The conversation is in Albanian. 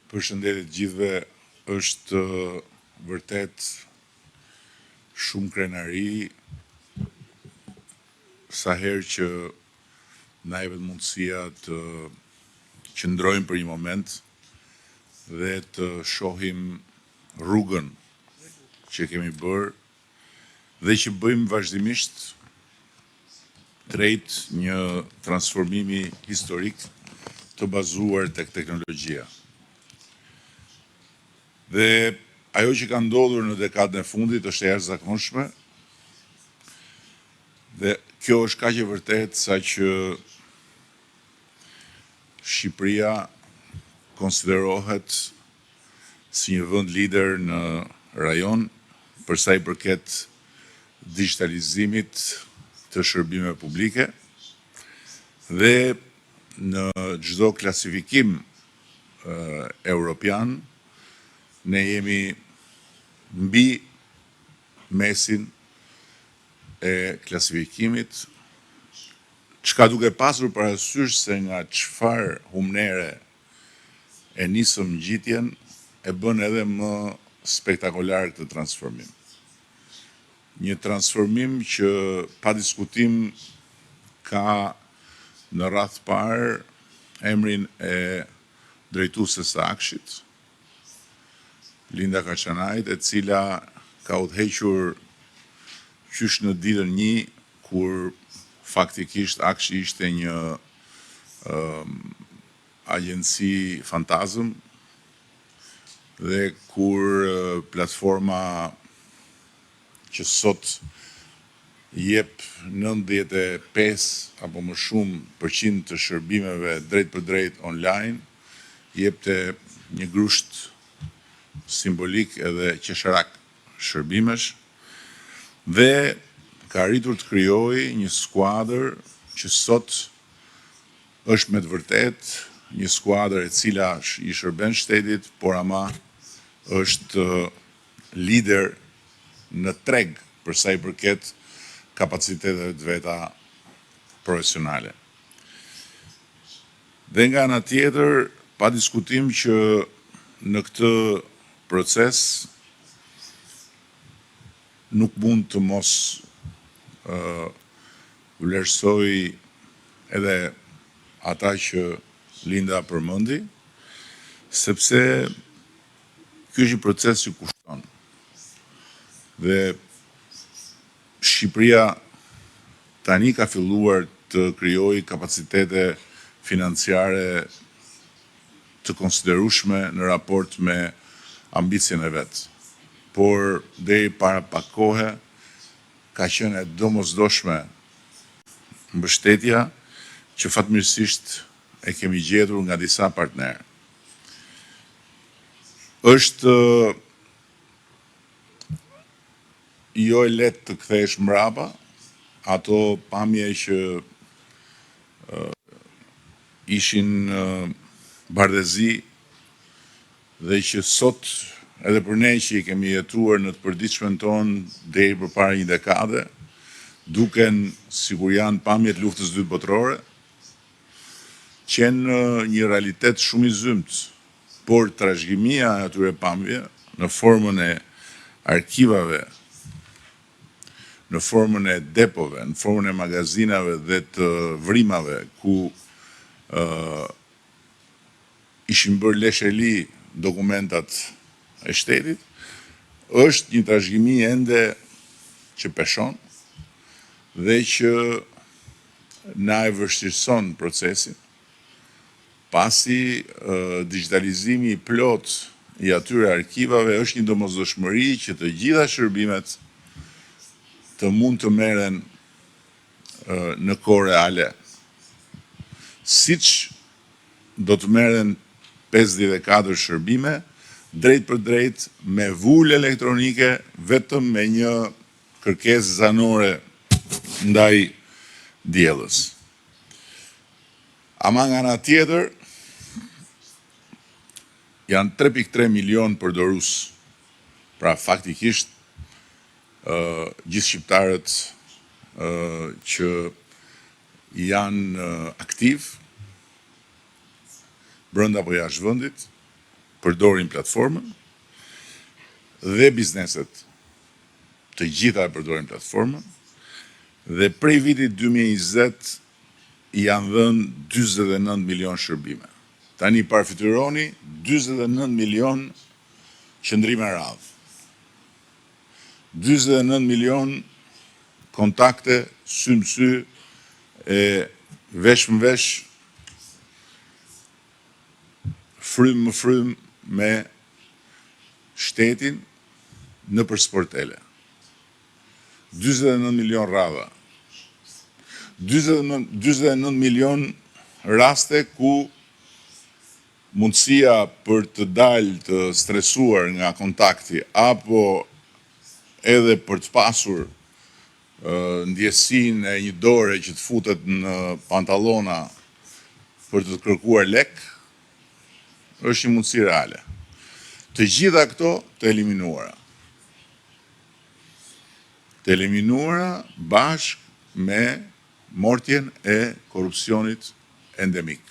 Përshëndetje të gjithëve, është vërtet shumë krenari sa herë që na jepet mundësia të qëndrojmë për një moment dhe të shohim rrugën që kemi bërë dhe që bëjmë vazhdimisht drejt një transformimi historik të bazuar tek teknologjia. Dhe ajo që ka ndodhur në dekadën e fundit është e jashtëzakonshme dhe kjo është kaq e vërtetë sa që Shqipëria konsiderohet si një vend lider në rajon për sa i përket digitalizimit të shërbimeve publike dhe në çdo klasifikim europian ne jemi mbi mesin e klasifikimit, çka duke pasur parasysh se nga çfarë humnere e nisëm ngjitjen, e bën edhe më spektakolar këtë transformim. Një transformim që pa diskutim ka në radh parë emrin e drejtueses së Akshit, Linda Kaçanajt, e cila ka udhëhequr qysh në ditën 1 kur faktikisht Akshi ishte një agjenci fantazm dhe kur platforma që sot jep 95 apo më shumë % të shërbimeve drejt për drejt online, jepte një grusht simbolik edhe qesharak shërbimesh dhe ka arritur të krijojë një skuadër që sot është me të vërtet një skuadër e cila i shërben shtetit, por ama është lider në treg për sa i përket kapaciteteve të veta profesionale. Dhe nga ana tjetër, pa diskutim që në këtë proces nuk mund të mos vlerësoj edhe ata që Linda përmendi, sepse ky është një proces që kushton. Dhe Shqipëria tani ka filluar të krijojë kapacitete financiare të konsiderueshme në raport me ambicien e vet. Por deri para pak kohe ka qenë e domosdoshme mbështetja që fatmirësisht e kemi gjetur nga disa partnerë. Është jo e lehtë të kthesh mbrapa ato pamje që ishin bardhëzi dhe që sot edhe për ne që i kemi jetuar në të përditshmën tonë deri përpara një dekade, duken sikur janë pamjet luftës së dytë botërore, qenë një realitet shumë i zymt, por trashëgimia e atyre pamjeve në formën e arkivave, në formën e depove, në formën e magazinave dhe të vrimave ku ishin bërë lesheli dokumentat e shtetit, është një trashëgimi ende që peshon dhe që na e vështirëson procesin, pasi digitalizimi i plot i atyre arkivave është një domosdoshmëri që të gjitha shërbimet të mund të merren në kohë reale, siç do të merren 54 shërbime drejt për drejt me vulë elektronike, vetëm me një kërkesë zanore ndaj diellës. Ama nga ana tjetër, janë 3.3 milion përdorues. Pra faktikisht gjithë shqiptarët që janë aktiv brenda apo jashtë vendit, përdorin platformën dhe bizneset të gjitha e përdorin platformën dhe prej vitit 2020 janë dhënë 49 milion shërbime. Tani parafityroni 49 milion qëndrime radhë. 49 milion kontakte sy më sy e vesh më vesh, frym më frym me shtetin në për sportele. 49 milion radha. 49 milion raste ku mundësia për të dalë të stresuar nga kontakti apo edhe për të pasur ndjesinë e një dore që të futet në pantallona për të kërkuar lek, është një mundësi reale. Të gjitha këto të eliminuara. Të eliminuara bashkë me mortjen e korrupsionit endemik.